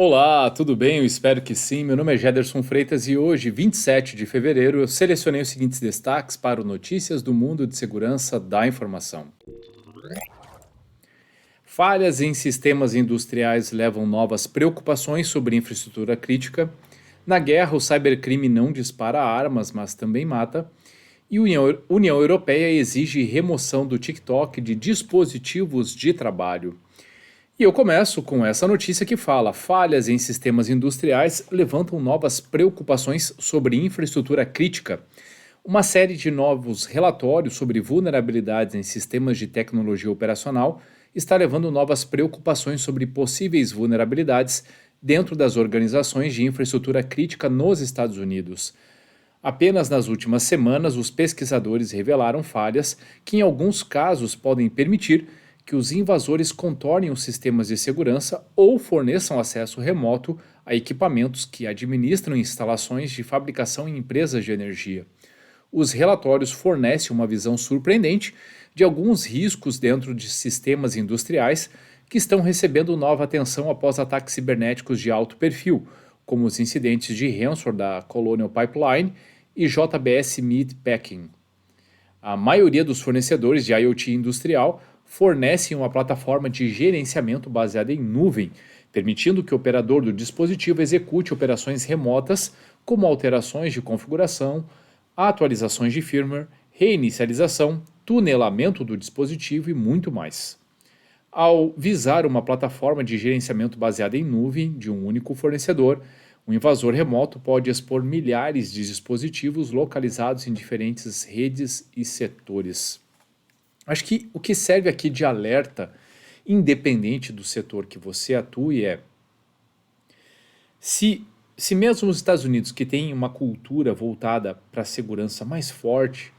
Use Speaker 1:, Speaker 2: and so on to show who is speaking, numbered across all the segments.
Speaker 1: Olá, tudo bem? Eu espero que sim. Meu nome é Gederson Freitas e hoje, 27 de fevereiro, eu selecionei os seguintes destaques para o Notícias do Mundo de Segurança da Informação. Falhas em sistemas industriais levam novas preocupações sobre infraestrutura crítica. Na guerra, o cybercrime não dispara armas, mas também mata. E a União Europeia exige remoção do TikTok de dispositivos de trabalho. E eu começo com essa notícia que fala: falhas em sistemas industriais levantam novas preocupações sobre infraestrutura crítica. Uma série de novos relatórios sobre vulnerabilidades em sistemas de tecnologia operacional está levando novas preocupações sobre possíveis vulnerabilidades dentro das organizações de infraestrutura crítica nos Estados Unidos. Apenas nas últimas semanas, os pesquisadores revelaram falhas que, em alguns casos, podem permitir que os invasores contornem os sistemas de segurança ou forneçam acesso remoto a equipamentos que administram instalações de fabricação em empresas de energia. Os relatórios fornecem uma visão surpreendente de alguns riscos dentro de sistemas industriais que estão recebendo nova atenção após ataques cibernéticos de alto perfil, como os incidentes de ransomware da Colonial Pipeline e JBS Meatpacking. A maioria dos fornecedores de IoT industrial fornecem uma plataforma de gerenciamento baseada em nuvem, permitindo que o operador do dispositivo execute operações remotas, como alterações de configuração, atualizações de firmware, reinicialização, tunelamento do dispositivo e muito mais. Ao visar uma plataforma de gerenciamento baseada em nuvem de um único fornecedor, um invasor remoto pode expor milhares de dispositivos localizados em diferentes redes e setores. Acho que o que serve aqui de alerta, independente do setor que você atue, é se mesmo os Estados Unidos, que tem uma cultura voltada para a segurança mais forte,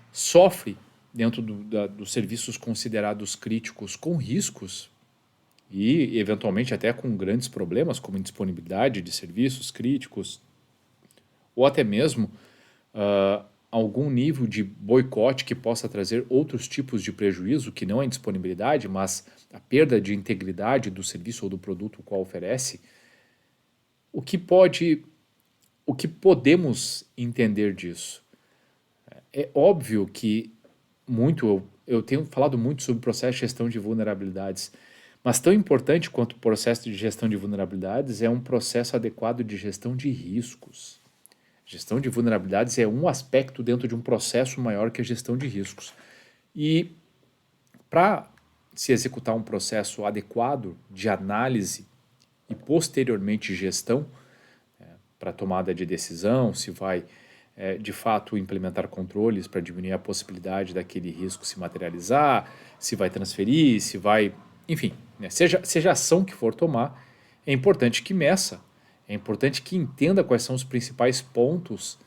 Speaker 1: sofre dentro dos serviços considerados críticos com riscos e, eventualmente, até com grandes problemas, como indisponibilidade de serviços críticos, ou até mesmo algum nível de boicote que possa trazer outros tipos de prejuízo, que não é indisponibilidade, mas a perda de integridade do serviço ou do produto o qual oferece, o que podemos entender disso? É óbvio que eu tenho falado muito sobre o processo de gestão de vulnerabilidades, mas tão importante quanto o processo de gestão de vulnerabilidades é um processo adequado de gestão de riscos. Gestão de vulnerabilidades é um aspecto dentro de um processo maior que a gestão de riscos. E para se executar um processo adequado de análise e posteriormente gestão, para tomada de decisão, se vai de fato implementar controles para diminuir a possibilidade daquele risco se materializar, se vai transferir, se vai... Enfim, né, seja a ação que for tomar, é importante que meça, é importante que entenda quais são os principais pontos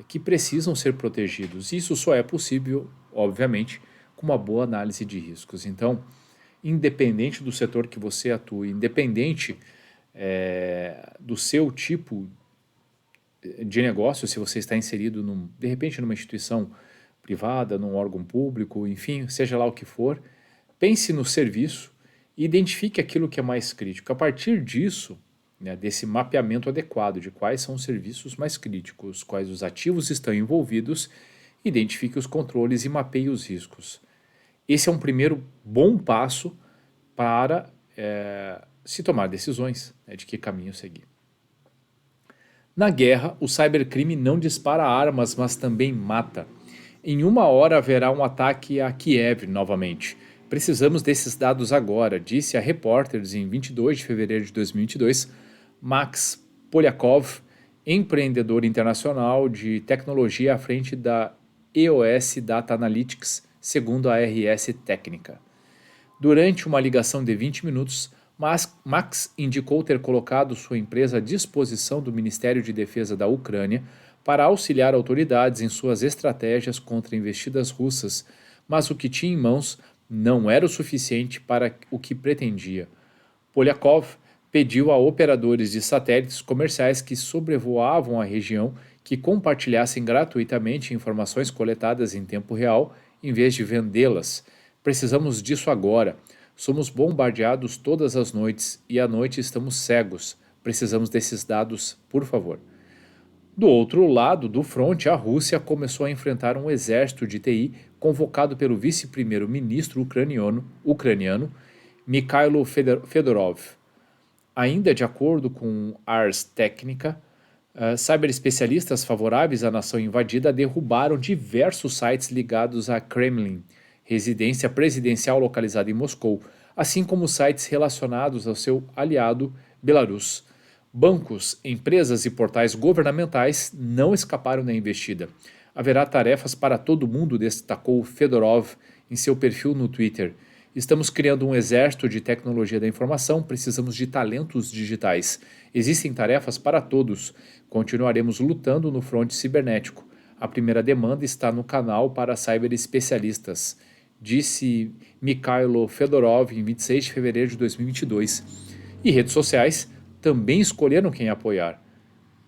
Speaker 1: que precisam ser protegidos. Isso só é possível, obviamente, com uma boa análise de riscos. Então, independente do setor que você atue, independente do seu tipo de negócio, se você está inserido, de repente, numa instituição privada, num órgão público, enfim, seja lá o que for, pense no serviço e identifique aquilo que é mais crítico. A partir disso, né, desse mapeamento adequado de quais são os serviços mais críticos, quais os ativos estão envolvidos, identifique os controles e mapeie os riscos. Esse é um primeiro bom passo para se tomar decisões, né, de que caminho seguir. Na guerra, o cybercrime não dispara armas, mas também mata. Em uma hora haverá um ataque a Kiev novamente. Precisamos desses dados agora, disse a Reporters em 22 de fevereiro de 2022, Max Polyakov, empreendedor internacional de tecnologia à frente da EOS Data Analytics, segundo a RS Técnica. Durante uma ligação de 20 minutos, Max indicou ter colocado sua empresa à disposição do Ministério de Defesa da Ucrânia para auxiliar autoridades em suas estratégias contra investidas russas, mas o que tinha em mãos não era o suficiente para o que pretendia. Polyakov pediu a operadores de satélites comerciais que sobrevoavam a região que compartilhassem gratuitamente informações coletadas em tempo real, em vez de vendê-las. Precisamos disso agora. Somos bombardeados todas as noites e à noite estamos cegos. Precisamos desses dados, por favor. Do outro lado do fronte, a Rússia começou a enfrentar um exército de TI convocado pelo vice-primeiro-ministro ucraniano Mikhailo Fedorov. Ainda de acordo com Ars Technica, cyberespecialistas favoráveis à nação invadida derrubaram diversos sites ligados a Kremlin, residência presidencial localizada em Moscou, assim como sites relacionados ao seu aliado Belarus. Bancos, empresas e portais governamentais não escaparam da investida. Haverá tarefas para todo mundo, destacou Fedorov em seu perfil no Twitter. Estamos criando um exército de tecnologia da informação, precisamos de talentos digitais. Existem tarefas para todos. Continuaremos lutando no fronte cibernético. A primeira demanda está no canal para cyberespecialistas, disse Mikhailo Fedorov em 26 de fevereiro de 2022. E redes sociais também escolheram quem apoiar.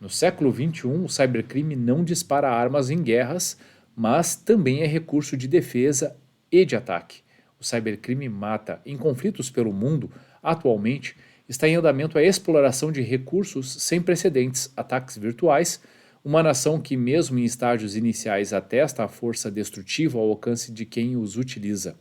Speaker 1: No século XXI, o cybercrime não dispara armas em guerras, mas também é recurso de defesa e de ataque. O cybercrime mata. Em conflitos pelo mundo, atualmente, está em andamento a exploração de recursos sem precedentes, ataques virtuais, uma nação que, mesmo em estágios iniciais, atesta a força destrutiva ao alcance de quem os utiliza.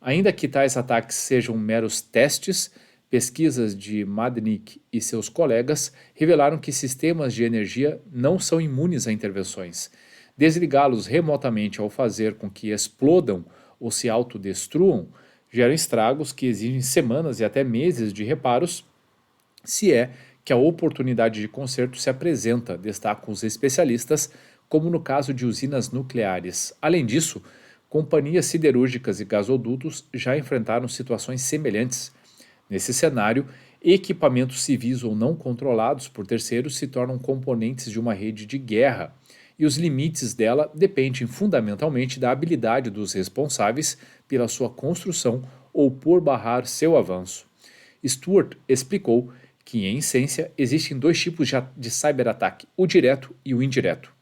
Speaker 1: Ainda que tais ataques sejam meros testes, pesquisas de Madnik e seus colegas revelaram que sistemas de energia não são imunes a intervenções. Desligá-los remotamente ao fazer com que explodam ou se autodestruam geram estragos que exigem semanas e até meses de reparos, se é que a oportunidade de conserto se apresenta, destacam os especialistas, como no caso de usinas nucleares. Além disso, companhias siderúrgicas e gasodutos já enfrentaram situações semelhantes. Nesse cenário, equipamentos civis ou não controlados por terceiros se tornam componentes de uma rede de guerra, e os limites dela dependem fundamentalmente da habilidade dos responsáveis pela sua construção ou por barrar seu avanço. Stuart explicou que, em essência, existem dois tipos de cyberataque, o direto e o indireto.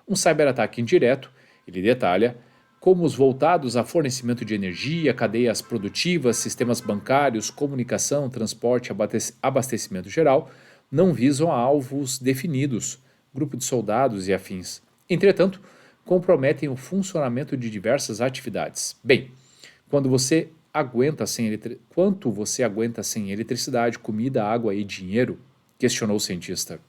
Speaker 1: Um cyberataque indireto, ele detalha, como os voltados a fornecimento de energia, cadeias produtivas, sistemas bancários, comunicação, transporte e abastecimento geral, não visam a alvos definidos, grupo de soldados e afins. Entretanto, comprometem o funcionamento de diversas atividades. Bem, quanto você aguenta sem eletricidade, comida, água e dinheiro? Questionou o cientista.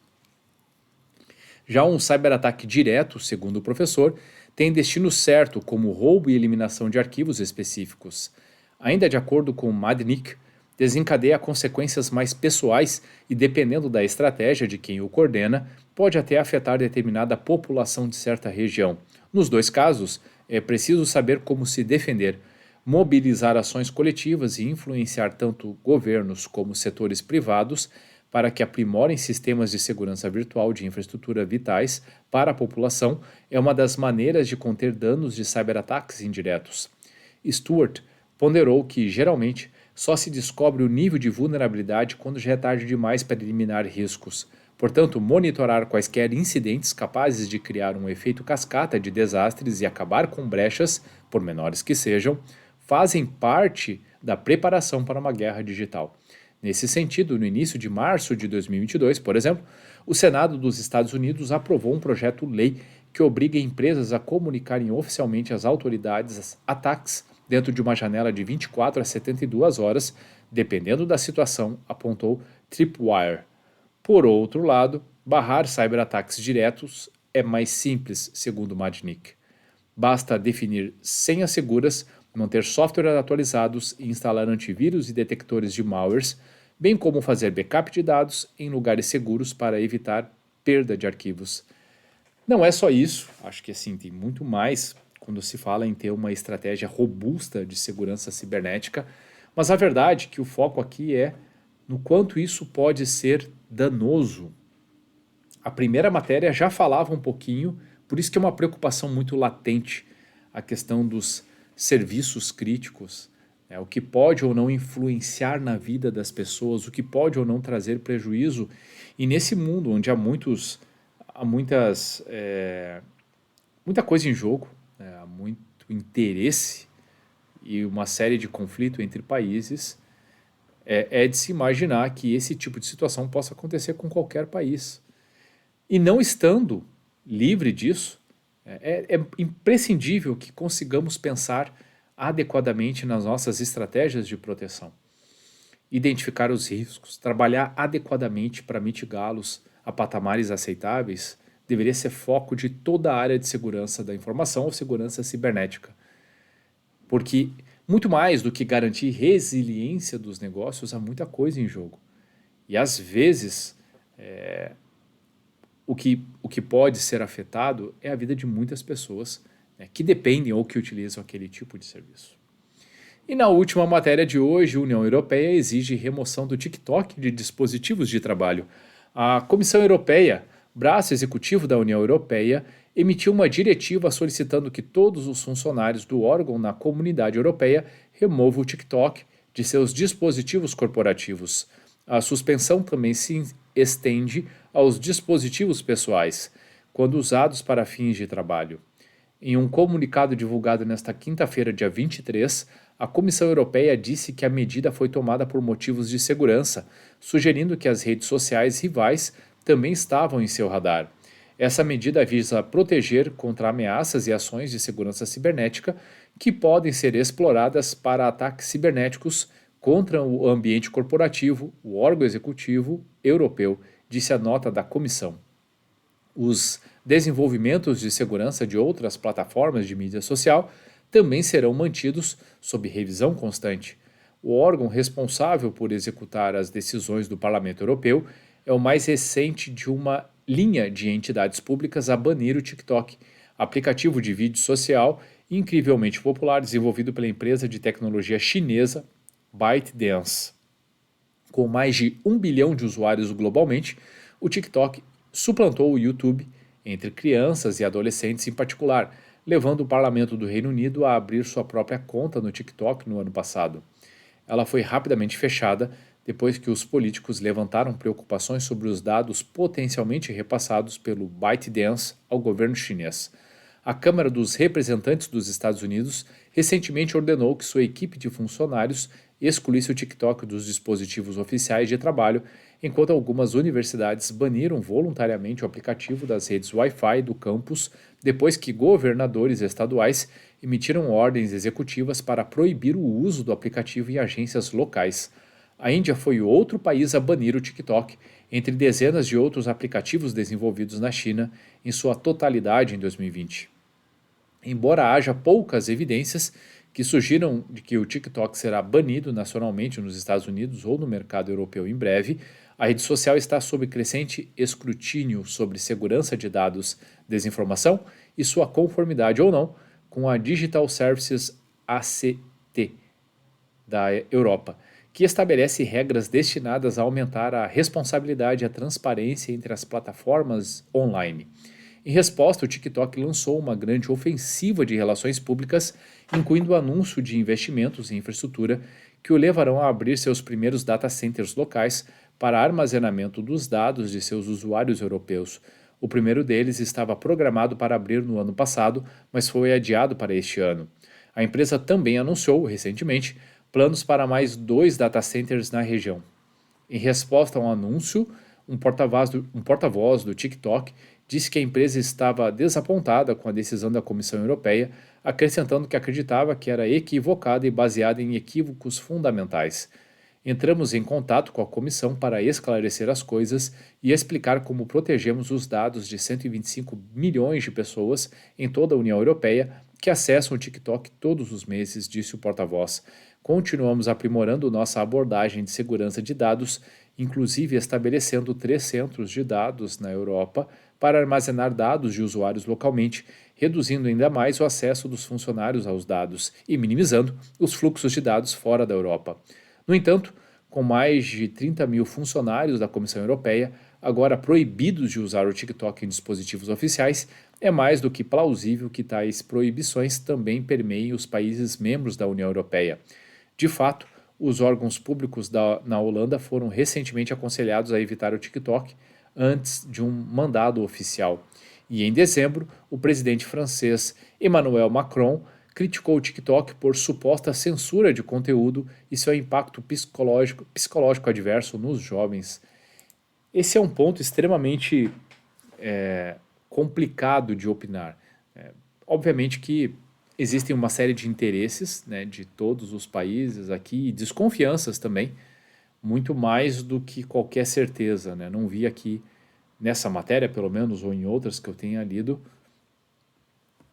Speaker 1: Já um cyberataque direto, segundo o professor, tem destino certo, como roubo e eliminação de arquivos específicos. Ainda de acordo com Madnik, desencadeia consequências mais pessoais e, dependendo da estratégia de quem o coordena, pode até afetar determinada população de certa região. Nos dois casos, é preciso saber como se defender, mobilizar ações coletivas e influenciar tanto governos como setores privados para que aprimorem sistemas de segurança virtual de infraestrutura vitais para a população é uma das maneiras de conter danos de cyberataques indiretos. Stewart ponderou que, geralmente, só se descobre o nível de vulnerabilidade quando já é tarde demais para eliminar riscos. Portanto, monitorar quaisquer incidentes capazes de criar um efeito cascata de desastres e acabar com brechas, por menores que sejam, fazem parte da preparação para uma guerra digital. Nesse sentido, no início de março de 2022, por exemplo, o Senado dos Estados Unidos aprovou um projeto-lei que obriga empresas a comunicarem oficialmente às autoridades ataques dentro de uma janela de 24 a 72 horas, dependendo da situação, apontou Tripwire. Por outro lado, barrar cyberataques diretos é mais simples, segundo Madnik. Basta definir senhas seguras, manter softwares atualizados e instalar antivírus e detectores de malwares, bem como fazer backup de dados em lugares seguros para evitar perda de arquivos. Não é só isso, acho que assim tem muito mais quando se fala em ter uma estratégia robusta de segurança cibernética, mas a verdade é que o foco aqui é no quanto isso pode ser danoso. A primeira matéria já falava um pouquinho, por isso que é uma preocupação muito latente a questão dos serviços críticos, né, o que pode ou não influenciar na vida das pessoas, o que pode ou não trazer prejuízo. E nesse mundo onde há muita coisa em jogo, né, há muito interesse e uma série de conflitos entre países, É de se imaginar que esse tipo de situação possa acontecer com qualquer país. E não estando livre disso, é imprescindível que consigamos pensar adequadamente nas nossas estratégias de proteção, identificar os riscos, trabalhar adequadamente para mitigá-los a patamares aceitáveis, deveria ser foco de toda a área de segurança da informação ou segurança cibernética. Porque, muito mais do que garantir resiliência dos negócios, há muita coisa em jogo. E às vezes, o que pode ser afetado é a vida de muitas pessoas, né, que dependem ou que utilizam aquele tipo de serviço. E na última matéria de hoje, a União Europeia exige remoção do TikTok de dispositivos de trabalho. A Comissão Europeia, braço executivo da União Europeia, emitiu uma diretiva solicitando que todos os funcionários do órgão na Comunidade Europeia removam o TikTok de seus dispositivos corporativos. A suspensão também se estende aos dispositivos pessoais, quando usados para fins de trabalho. Em um comunicado divulgado nesta quinta-feira, dia 23, a Comissão Europeia disse que a medida foi tomada por motivos de segurança, sugerindo que as redes sociais rivais também estavam em seu radar. Essa medida visa proteger contra ameaças e ações de segurança cibernética que podem ser exploradas para ataques cibernéticos contra o ambiente corporativo, o órgão executivo europeu, disse a nota da comissão. Os desenvolvimentos de segurança de outras plataformas de mídia social também serão mantidos sob revisão constante. O órgão responsável por executar as decisões do Parlamento Europeu é o mais recente de uma linha de entidades públicas a banir o TikTok, aplicativo de vídeo social incrivelmente popular desenvolvido pela empresa de tecnologia chinesa ByteDance. Com mais de 1 bilhão de usuários globalmente, o TikTok suplantou o YouTube entre crianças e adolescentes em particular, levando o Parlamento do Reino Unido a abrir sua própria conta no TikTok no ano passado. Ela foi rapidamente fechada depois que os políticos levantaram preocupações sobre os dados potencialmente repassados pelo ByteDance ao governo chinês. A Câmara dos Representantes dos Estados Unidos recentemente ordenou que sua equipe de funcionários excluísse o TikTok dos dispositivos oficiais de trabalho, enquanto algumas universidades baniram voluntariamente o aplicativo das redes Wi-Fi do campus depois que governadores estaduais emitiram ordens executivas para proibir o uso do aplicativo em agências locais. A Índia foi outro país a banir o TikTok, entre dezenas de outros aplicativos desenvolvidos na China, em sua totalidade em 2020. Embora haja poucas evidências que sugiram de que o TikTok será banido nacionalmente nos Estados Unidos ou no mercado europeu em breve, a rede social está sob crescente escrutínio sobre segurança de dados, desinformação e sua conformidade ou não com a Digital Services Act da Europa, que estabelece regras destinadas a aumentar a responsabilidade e a transparência entre as plataformas online. Em resposta, o TikTok lançou uma grande ofensiva de relações públicas, incluindo o anúncio de investimentos em infraestrutura que o levarão a abrir seus primeiros data centers locais para armazenamento dos dados de seus usuários europeus. O primeiro deles estava programado para abrir no ano passado, mas foi adiado para este ano. A empresa também anunciou, recentemente, planos para mais 2 data centers na região. Em resposta ao anúncio, um porta-voz do TikTok disse que a empresa estava desapontada com a decisão da Comissão Europeia, acrescentando que acreditava que era equivocada e baseada em equívocos fundamentais. Entramos em contato com a comissão para esclarecer as coisas e explicar como protegemos os dados de 125 milhões de pessoas em toda a União Europeia que acessam o TikTok todos os meses, disse o porta-voz. Continuamos aprimorando nossa abordagem de segurança de dados, inclusive estabelecendo 3 centros de dados na Europa para armazenar dados de usuários localmente, reduzindo ainda mais o acesso dos funcionários aos dados e minimizando os fluxos de dados fora da Europa. No entanto, com mais de 30 mil funcionários da Comissão Europeia agora proibidos de usar o TikTok em dispositivos oficiais, é mais do que plausível que tais proibições também permeiem os países membros da União Europeia. De fato, os órgãos públicos na Holanda foram recentemente aconselhados a evitar o TikTok antes de um mandado oficial. E em dezembro, o presidente francês Emmanuel Macron criticou o TikTok por suposta censura de conteúdo e seu impacto psicológico adverso nos jovens. Esse é um ponto extremamente complicado de opinar. Obviamente que existem uma série de interesses, né, de todos os países aqui, e desconfianças também, muito mais do que qualquer certeza, né? Não vi aqui nessa matéria, pelo menos, ou em outras que eu tenha lido,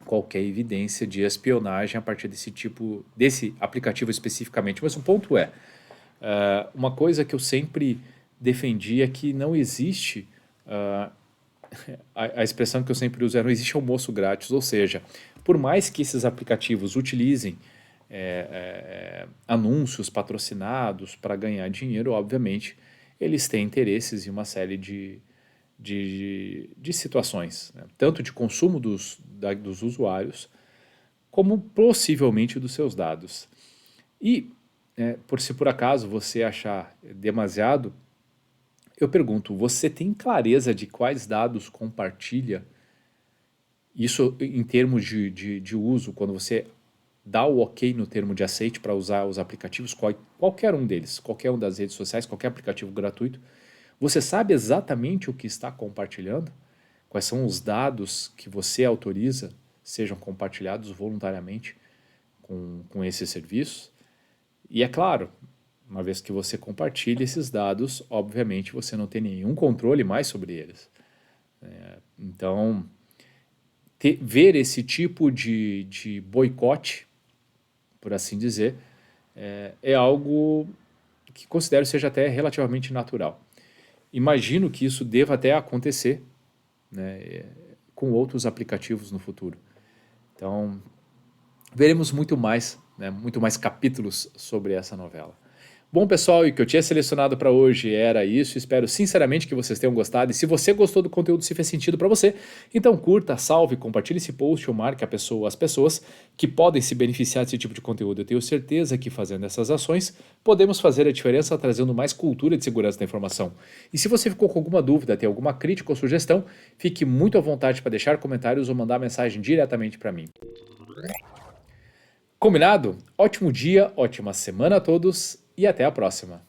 Speaker 1: qualquer evidência de espionagem a partir desse aplicativo especificamente. Mas o ponto é, uma coisa que eu sempre defendi é que não existe, a expressão que eu sempre uso é não existe almoço grátis, ou seja, por mais que esses aplicativos utilizem anúncios patrocinados para ganhar dinheiro, obviamente, eles têm interesses em uma série de situações, né? Tanto de consumo dos usuários, como possivelmente dos seus dados. E, se por acaso você achar demasiado, eu pergunto, você tem clareza de quais dados compartilha? Isso em termos de uso, quando você dá o ok no termo de aceite para usar os aplicativos, qualquer um deles, qualquer um das redes sociais, qualquer aplicativo gratuito, você sabe exatamente o que está compartilhando? Quais são os dados que você autoriza sejam compartilhados voluntariamente com esses serviços? E é claro, uma vez que você compartilha esses dados, obviamente você não tem nenhum controle mais sobre eles. Então, ver esse tipo de boicote, por assim dizer, é algo que considero seja até relativamente natural. Imagino que isso deva até acontecer, né, com outros aplicativos no futuro. Então, veremos muito mais, né, muito mais capítulos sobre essa novela. Bom, pessoal, e o que eu tinha selecionado para hoje era isso. Espero sinceramente que vocês tenham gostado. E se você gostou do conteúdo, se fez sentido para você, então curta, salve, compartilhe esse post ou marque as pessoas que podem se beneficiar desse tipo de conteúdo. Eu tenho certeza que fazendo essas ações, podemos fazer a diferença trazendo mais cultura de segurança da informação. E se você ficou com alguma dúvida, tem alguma crítica ou sugestão, fique muito à vontade para deixar comentários ou mandar mensagem diretamente para mim. Combinado? Ótimo dia, ótima semana a todos e até a próxima.